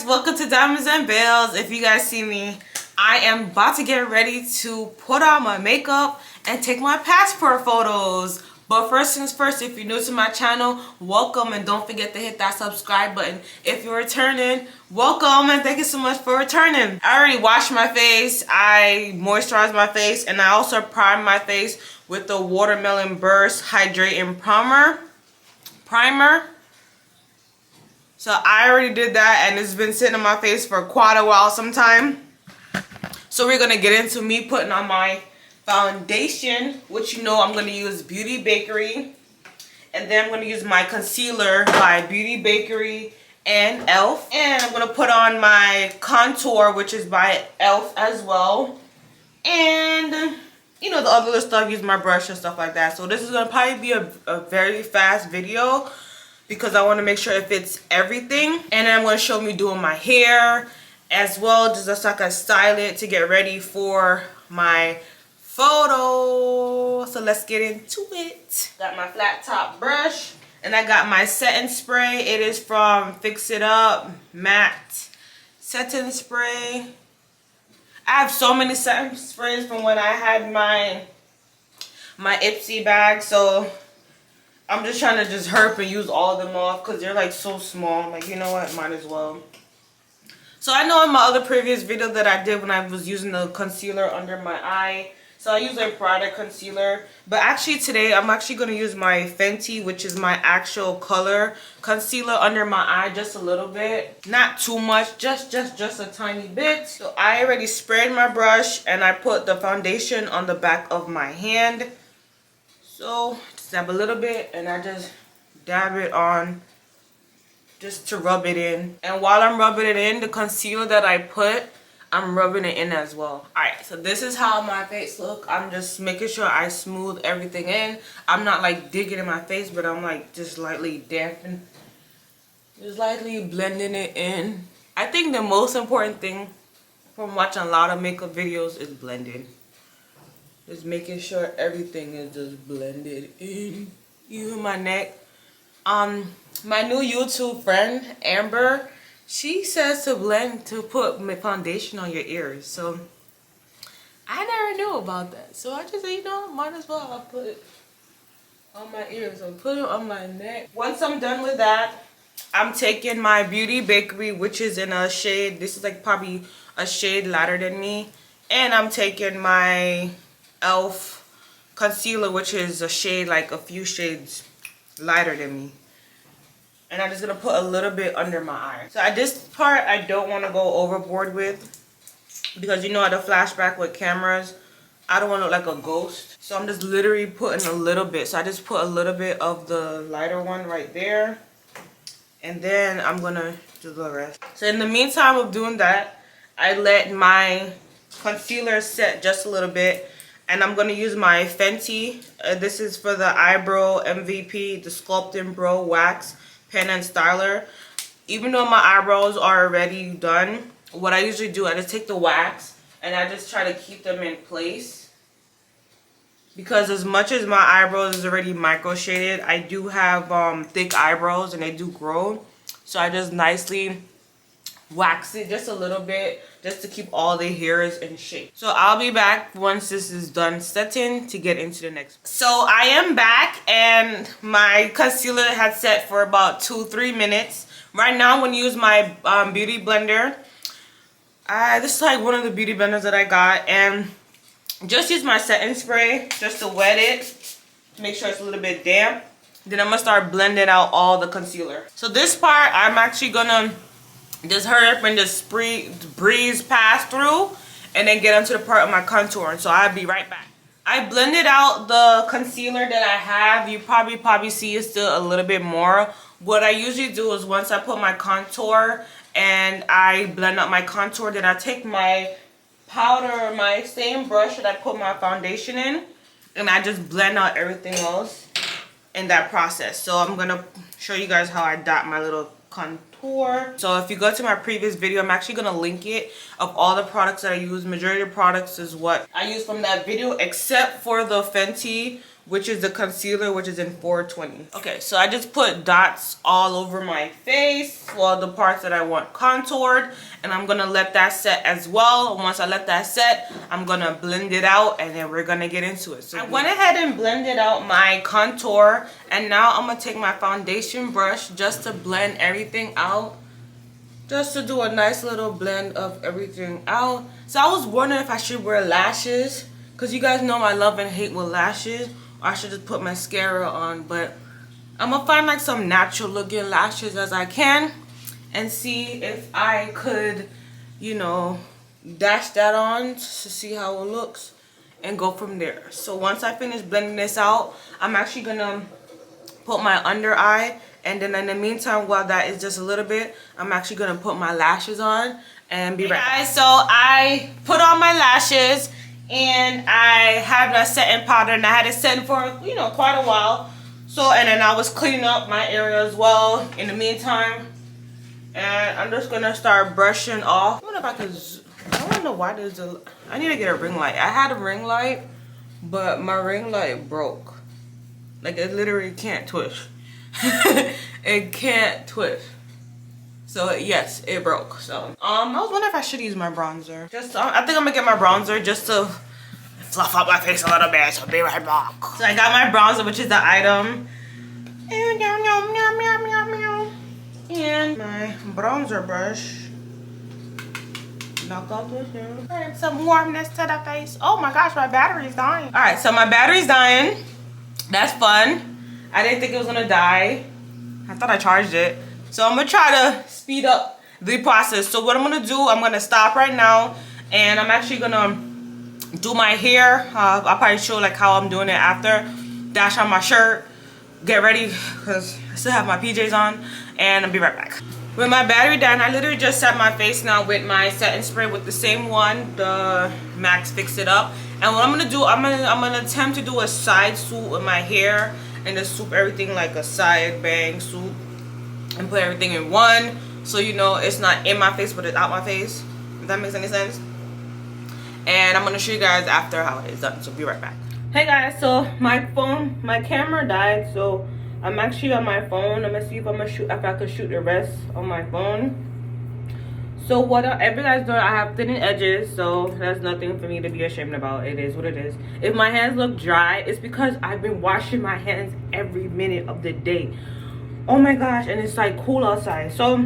guys, welcome to Diamonds and Bells. If you guys see me, I am about to get ready to put on my makeup and take my passport photos. But first things first, if you're new to my channel, welcome, and don't forget to hit that subscribe button. If you're returning, welcome, and thank you so much for returning. I already washed my face, I moisturized my face, and I also primed my face with the Watermelon Burst Hydrating Primer. So I already did that, and it's been sitting on my face for quite a while sometime. So we're gonna get into me putting on my foundation, which you know I'm gonna use Beauty Bakery, and then I'm gonna use my concealer by Beauty Bakery and e.l.f. and I'm gonna put on my contour, which is by e.l.f. as well, and you know, the other stuff, use my brush and stuff like that. So this is gonna probably be a very fast video because I want to make sure it fits everything, and then I'm going to show me doing my hair as well, just so I can style it to get ready for my photo. So let's get into it. Got my flat top brush, and I got my setting spray. It is from Fix It Up Matte Setting Spray. I have so many setting sprays from when I had my Ipsy bag, so I'm just trying to just hurry and use all of them off because they're like so small. Like, you know what, might as well. So I know in my other previous video that I did when I was using the concealer under my eye, so I use a product concealer, but actually today I'm actually going to use my Fenty, which is my actual color concealer, under my eye, just a little bit, not too much, just a tiny bit. So I already sprayed my brush and I put the foundation on the back of my hand. So just dab a little bit, and I just dab it on just to rub it in. And while I'm rubbing it in, the concealer that I put, I'm rubbing it in as well. Alright, so this is how my face look. I'm just making sure I smooth everything in. I'm not like digging in my face, but I'm like just lightly damping, just lightly blending it in. I think the most important thing from watching a lot of makeup videos is blending. Just making sure everything is just blended in. Even my neck. My new YouTube friend, Amber, she says to blend, to put my foundation on your ears. So I never knew about that. So I just said, you know, might as well I'll put it on my ears. So put it on my neck. Once I'm done with that, I'm taking my Beauty Bakery, which is in a shade. This is like probably a shade lighter than me. And I'm taking my e.l.f. concealer, which is a shade, like a few shades lighter than me, and I'm just gonna put a little bit under my eye. So at this part I don't want to go overboard with, because you know, at the flashback with cameras, I don't want to look like a ghost. So I'm just literally putting a little bit. So I just put a little bit of the lighter one right there, and then I'm gonna do the rest. So in the meantime of doing that, I let my concealer set just a little bit. And I'm going to use my Fenty. This is for the Eyebrow MVP, the Sculpting Brow Wax Pen and Styler. Even though my eyebrows are already done, what I usually do, I just take the wax and I just try to keep them in place. Because as much as my eyebrows is already micro shaded, I do have thick eyebrows and they do grow. So I just nicely wax it just a little bit, just to keep all the hairs in shape. So I'll be back once this is done setting to get into the next. So I am back, and my concealer had set for about 2-3 minutes. Right now I'm going to use my beauty blender. This is like one of the beauty blenders that I got, and just use my setting spray just to wet it, make sure it's a little bit damp. Then I'm going to start blending out all the concealer. So this part I'm actually going to just hurry up and just breeze past through, and then get onto the part of my contour. So I'll be right back. I blended out the concealer that I have. You probably see it's still a little bit more. What I usually do is once I put my contour and I blend out my contour, then I take my powder, my same brush that I put my foundation in, and I just blend out everything else in that process. So I'm gonna show you guys how I dot my little contour. So if you go to my previous video, I'm actually going to link it, of all the products that I use. Majority of products is what I use from that video, except for the Fenty, which is the concealer, which is in 420. Okay, so I just put dots all over my face, well, the parts that I want contoured, and I'm gonna let that set as well. Once I let that set, I'm gonna blend it out, and then we're gonna get into it. So I went ahead and blended out my contour, and now I'm gonna take my foundation brush just to blend everything out. Just to do a nice little blend of everything out. So I was wondering if I should wear lashes, because you guys know my love and hate with lashes. Or I should just put mascara on, but I'm gonna find like some natural looking lashes as I can and see if I could, you know, dash that on to see how it looks and go from there. So once I finish blending this out, I'm actually gonna put my under eye, and then in the meantime, while that is just a little bit, I'm actually gonna put my lashes on and be right back. Guys, so I put on my lashes and I have that setting powder, and I had it set for, you know, quite a while. So, and then I was cleaning up my area as well in the meantime, and I'm just gonna start brushing off. I wonder if I could, I don't know why there's a, I need to get a ring light. I had a ring light, but my ring light broke. Like, it literally can't twitch. It can't twitch. So yes, it broke. So I was wondering if I should use my bronzer. Just I think I'm gonna get my bronzer just to fluff up my face a little bit. So be right back. So I got my bronzer, which is the item, and my bronzer brush. Knock out this here. Add some warmness to the face. Oh my gosh, my battery's dying. All right, so my battery's dying. That's fun. I didn't think it was gonna die. I thought I charged it. So I'm gonna try to speed up the process. So what I'm gonna do, I'm gonna stop right now, and I'm actually gonna do my hair. I'll probably show like how I'm doing it after. Dash on my shirt, get ready, because I still have my PJs on, and I'll be right back. With my battery down, I literally just set my face now with my setting spray with the same one, the Max Fix It Up. And what I'm gonna do, I'm gonna attempt to do a side swoop with my hair, and just swoop everything like a side bang swoop, and put everything in one, so you know it's not in my face but it's out my face, if that makes any sense. And I'm gonna show you guys after how it is done, so be right back. Hey guys, so my camera died, so I'm actually on my phone. I'm gonna see if I could shoot the rest on my phone. So what every guys know, I have thinning edges, so that's nothing for me to be ashamed about. It is what it is. If my hands look dry, it's because I've been washing my hands every minute of the day. Oh my gosh, and it's like cool outside. So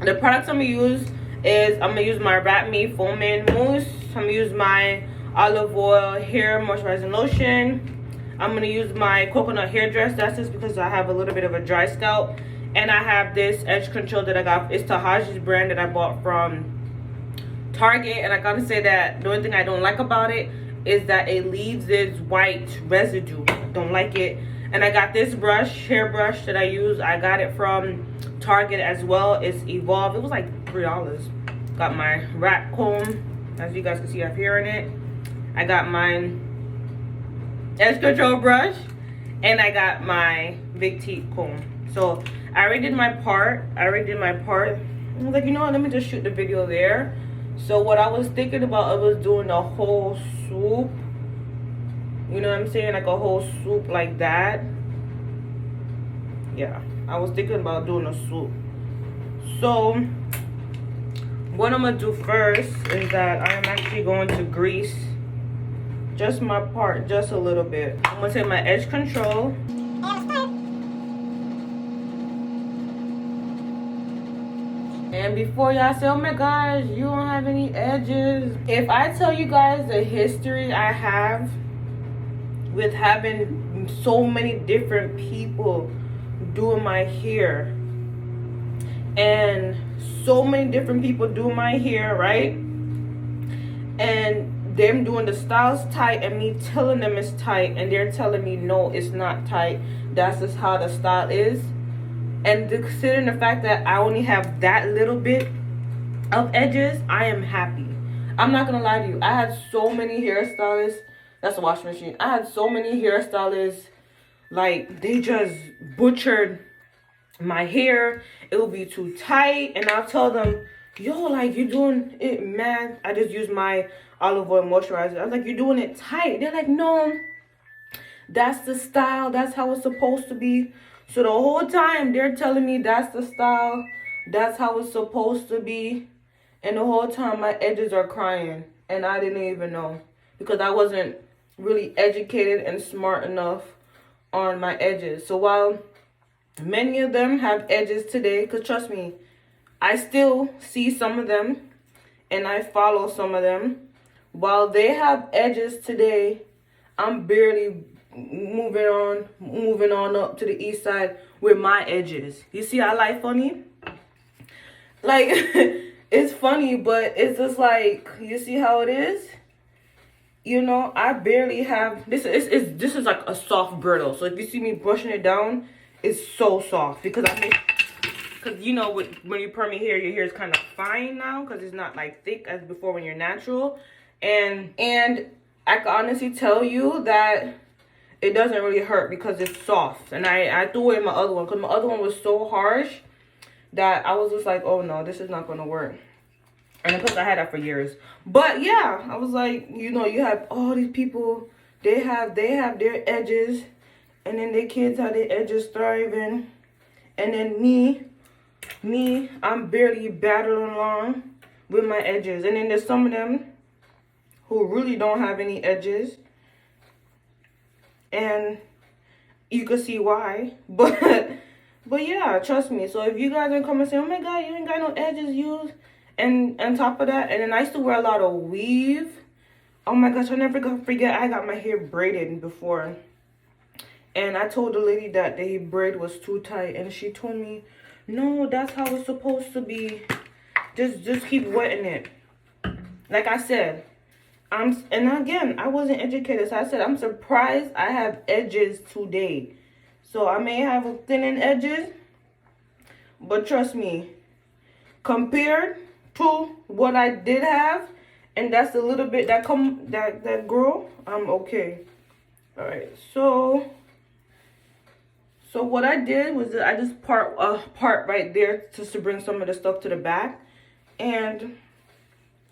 the products I'm gonna use is, I'm gonna use my Wrap Me Foaming Mousse. I'm gonna use my olive oil hair moisturizing lotion. I'm gonna use my coconut hair dress. That's just because I have a little bit of a dry scalp. And I have this edge control that I got. It's Tahaji's brand that I bought from Target. And I gotta say that the only thing I don't like about it is that it leaves this white residue. I don't like it. And I got this brush, hair brush that I use. I got it from Target as well. It's Evolve. It was like $3. Got my rat comb, as you guys can see up here in it. I got my edge control brush, and I got my big teeth comb. So I already did my part. I was like, you know what? Let me just shoot the video there. So what I was thinking about, I was doing a whole swoop. You know what I'm saying? Like a whole swoop like that. Yeah, I was thinking about doing a swoop. So what I'm gonna do first is that I am actually going to grease just my part just a little bit. I'm gonna take my edge control. And before y'all say, oh my gosh, you don't have any edges. If I tell you guys the history I have with having so many different people doing my hair, and so many different people doing my hair, right? And them doing the styles tight and me telling them it's tight, and they're telling me no, it's not tight. That's just how the style is. And considering the fact that I only have that little bit of edges, I am happy. I'm not gonna lie to you. I had so many hairstylists. That's a washing machine. I had so many hairstylists, like, they just butchered my hair. It will be too tight, and I'll tell them, yo, like, you're doing it mad. I just use my olive oil moisturizer. I was like, you're doing it tight. They're like, no, That's the style. That's how it's supposed to be. So the whole time they're telling me that's the style. That's how it's supposed to be. And the whole time my edges are crying. And I didn't even know. Because I wasn't really educated and smart enough on my edges. So while many of them have edges today, because trust me, I still see some of them. And I follow some of them. While they have edges today, I'm barely moving on up to the east side with my edges. You see how life funny? Like, it's funny, but it's just like, you see how it is? You know, I barely have, this is like a soft brittle. So if you see me brushing it down, it's so soft. Because you know, when you perm your hair is kind of fine now. Because it's not like thick as before when you're natural. And I can honestly tell you that it doesn't really hurt because it's soft. And I threw away my other one because my other one was so harsh that I was just like, oh no, this is not going to work. And because I had that for years. But yeah, I was like, you know, you have all these people, they have their edges. And then their kids have their edges thriving. And then me, I'm barely battling along with my edges. And then there's some of them who really don't have any edges. And you can see why. But yeah, trust me. So if you guys are coming and say, oh my God, you ain't got no edges, use. And on top of that, and then I used to wear a lot of weave. Oh my gosh, I'll never forget, I got my hair braided before. And I told the lady that the braid was too tight. And she told me, no, that's how it's supposed to be. Just keep wetting it. Like I said, and again, I wasn't educated. So I said, I'm surprised I have edges today. So I may have thinning edges. But trust me, compared to what I did have, and that's a little bit that grow, I'm okay. All right, so what I did was I just part right there just to bring some of the stuff to the back, and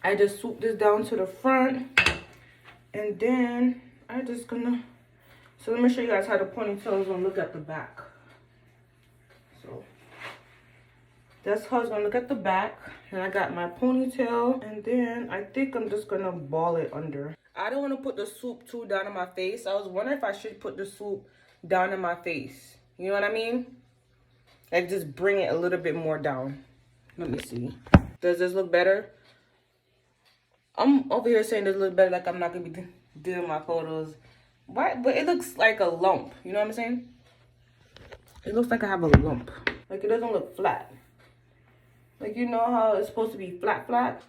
I just swoop this down to the front, and then I just gonna. So let me show you guys how the ponytail is gonna look at the back. So that's how it's gonna look at the back. And I got my ponytail, and then I think I'm just gonna ball it under. I don't want to put the swoop too down on my face. I was wondering if I should put the swoop down in my face. You know what I mean? Like just bring it a little bit more down. Let me see. Does this look better? I'm over here saying this looks better, like I'm not gonna be doing my photos. Why? But it looks like a lump. You know what I'm saying? It looks like I have a lump. Like it doesn't look flat. Like, you know how it's supposed to be flat?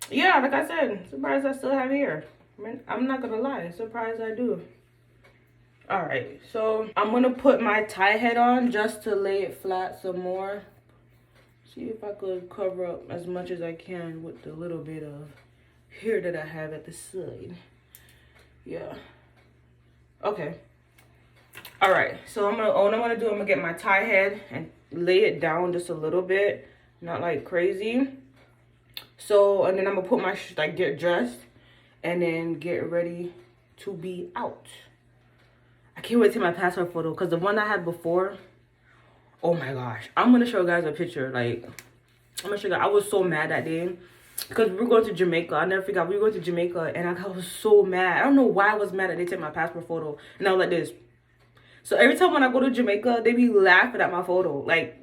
Yeah, like I said, surprised I still have hair. I mean, I'm not gonna lie, surprised I do. Alright, so I'm gonna put my tie head on just to lay it flat some more. See if I could cover up as much as I can with the little bit of hair that I have at the side. Yeah. Okay. All right, so what I'm gonna do, I'm gonna get my tie head and lay it down just a little bit, not like crazy. So, and then I'm gonna put my, get dressed and then get ready to be out. I can't wait to see my passport photo because the one I had before, oh my gosh. I'm gonna show you guys a picture. Like, I'm gonna show you guys, I was so mad that day because we were going to Jamaica. I never forgot, we were going to Jamaica and I was so mad. I don't know why I was mad that they took my passport photo. And I was like this. So every time when I go to Jamaica, they be laughing at my photo. Like,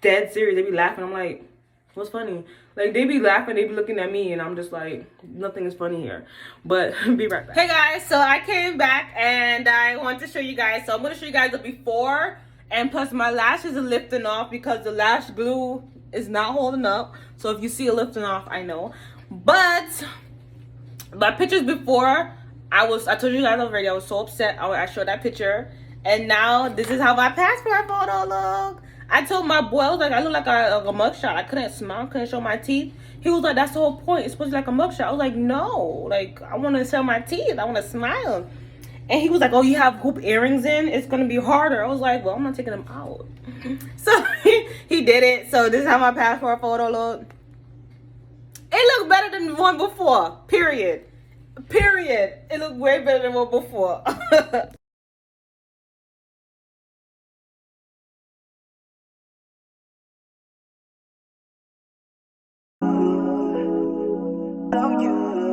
dead serious. They be laughing. I'm like, what's funny? Like, they be laughing. They be looking at me. And I'm just like, nothing is funny here. But be right back. Hey, guys. So I came back. And I want to show you guys. So I'm going to show you guys the before. And plus, my lashes are lifting off because the lash glue is not holding up. So if you see it lifting off, I know. But my pictures before, I told you guys already, I was so upset. I showed that picture. And now, this is how my passport photo look. I told my boy, I was like, I look like a mugshot. I couldn't smile, couldn't show my teeth. He was like, that's the whole point. It's supposed to be like a mugshot. I was like, no. Like, I want to show my teeth. I want to smile. And he was like, oh, you have hoop earrings in? It's going to be harder. I was like, well, I'm not taking them out. So, he did it. So, this is how my passport photo look. It looked better than the one before, period. Period. It looked way better than what before. Love you.